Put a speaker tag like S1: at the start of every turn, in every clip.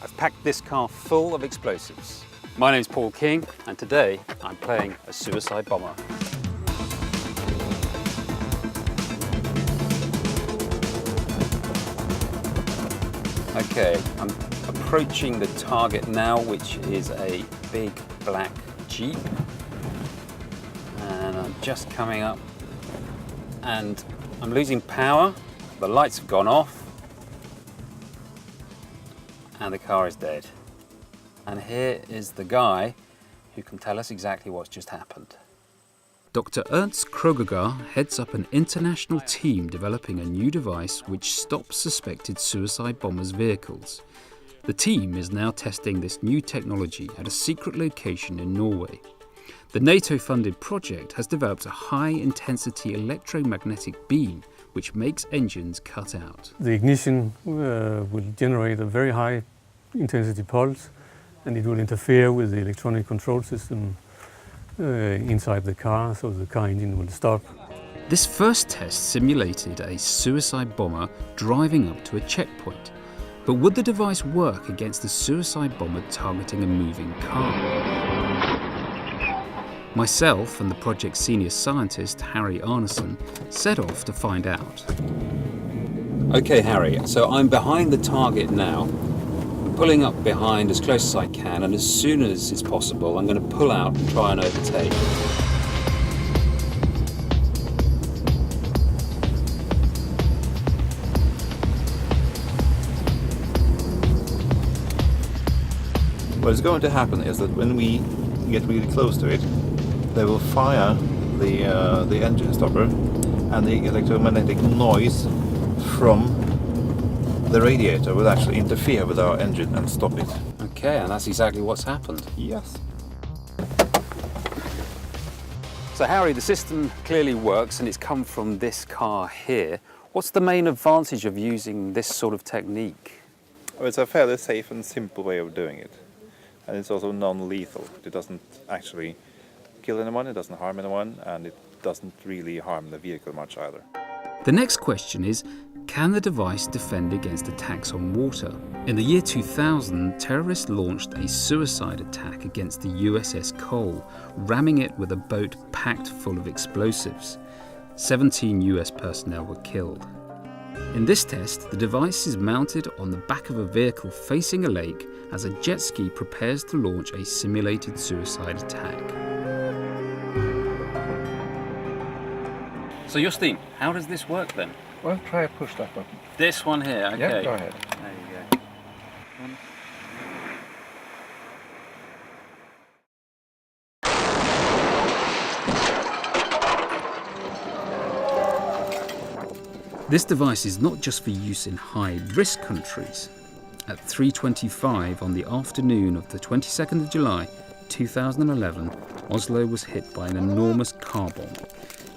S1: I've packed this car full of explosives. My name's Paul King, and today I'm playing a suicide bomber. Okay, I'm approaching the target now, which is a big black Jeep. And I'm just coming up and I'm losing power. The lights have gone off and the car is dead. And here is the guy who can tell us exactly what's just happened.
S2: Dr. Ernst Krogegar heads up an international team developing a new device which stops suspected suicide bombers' vehicles. The team is now testing this new technology at a secret location in Norway. The NATO-funded project has developed a high-intensity electromagnetic beam which makes engines cut out.
S3: The ignition will generate a very high-intensity pulse, and it will interfere with the electronic control system inside the car, so the car engine will stop.
S2: This first test simulated a suicide bomber driving up to a checkpoint. But would the device work against a suicide bomber targeting a moving car? Myself and the project's senior scientist, Harry Arneson, set off to find out.
S1: Okay, Harry, so I'm behind the target now. I'm pulling up behind as close as I can, and as soon as it's possible, I'm going to pull out and try and overtake.
S4: What is going to happen is that when we get really close to it, they will fire the engine stopper, and the electromagnetic noise from the radiator will actually interfere with our engine and stop it.
S1: Okay, and that's exactly what's happened.
S4: Yes.
S1: So Harry, the system clearly works and it's come from this car here. What's the main advantage of using this sort of technique?
S4: Well, it's a fairly safe and simple way of doing it. And it's also non-lethal. It doesn't actually kill anyone, it doesn't harm anyone, and it doesn't really harm the vehicle much either.
S2: The next question is, can the device defend against attacks on water? In the year 2000, terrorists launched a suicide attack against the USS Cole, ramming it with a boat packed full of explosives. 17 US personnel were killed. In this test, the device is mounted on the back of a vehicle facing a lake as a jet ski prepares to launch a simulated suicide attack.
S1: So Justin, how does this work then?
S5: Well, try to push that button.
S1: This one here, okay.
S5: Yeah, go ahead.
S1: There you go.
S2: This device is not just for use in high-risk countries. At 3:25 on the afternoon of the 22nd of July, 2011, Oslo was hit by an enormous car bomb.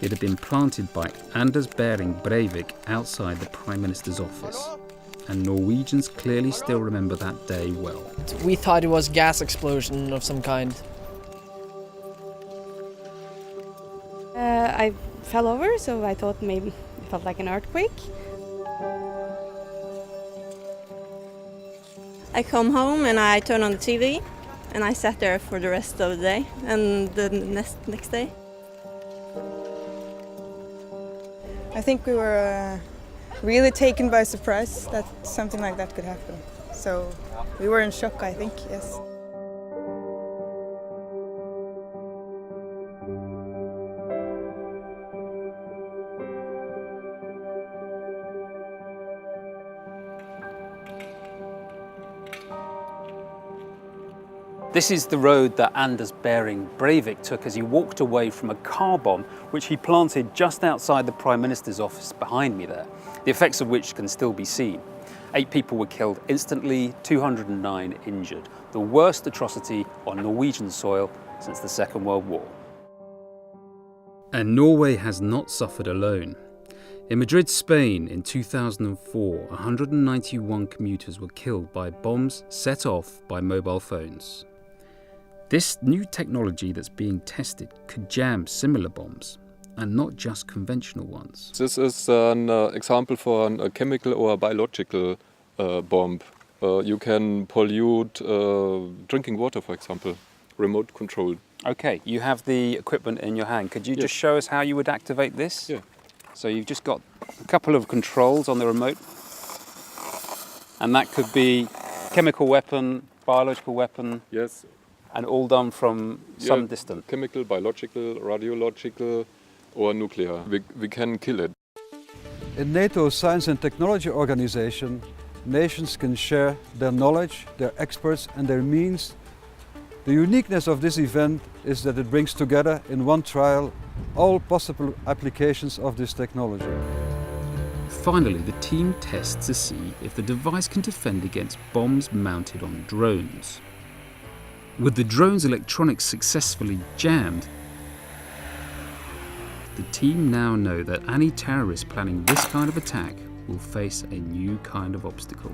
S2: It had been planted by Anders Behring Breivik outside the Prime Minister's office. And Norwegians clearly still remember that day well.
S6: We thought it was gas explosion of some kind.
S7: I fell over, so I thought maybe it felt like an earthquake.
S8: I come home and I turn on the TV and I sat there for the rest of the day and the next day.
S9: I think we were really taken by surprise that something like that could happen. So we were in shock, I think, yes.
S1: This is the road that Anders Behring Breivik took as he walked away from a car bomb which he planted just outside the Prime Minister's office behind me there, the effects of which can still be seen. 8 people were killed instantly, 209 injured, the worst atrocity on Norwegian soil since the Second World War.
S2: And Norway has not suffered alone. In Madrid, Spain, in 2004, 191 commuters were killed by bombs set off by mobile phones. This new technology that's being tested could jam similar bombs, and not just conventional ones.
S10: This is an example for a chemical or biological bomb. You can pollute drinking water, for example, remote control.
S1: Okay, you have the equipment in your hand. Could you
S10: Yes.
S1: just show us how you would activate this?
S10: Yeah.
S1: So you've just got a couple of controls on the remote, and that could be chemical weapon, biological weapon,
S10: Yes.
S1: and all done from some distance.
S10: Chemical, biological, radiological, or nuclear. We can kill it.
S11: In NATO's Science and Technology Organization, nations can share their knowledge, their experts and their means. The uniqueness of this event is that it brings together in one trial all possible applications of this technology.
S2: Finally, the team tests to see if the device can defend against bombs mounted on drones. With the drone's electronics successfully jammed, the team now know that any terrorist planning this kind of attack will face a new kind of obstacle.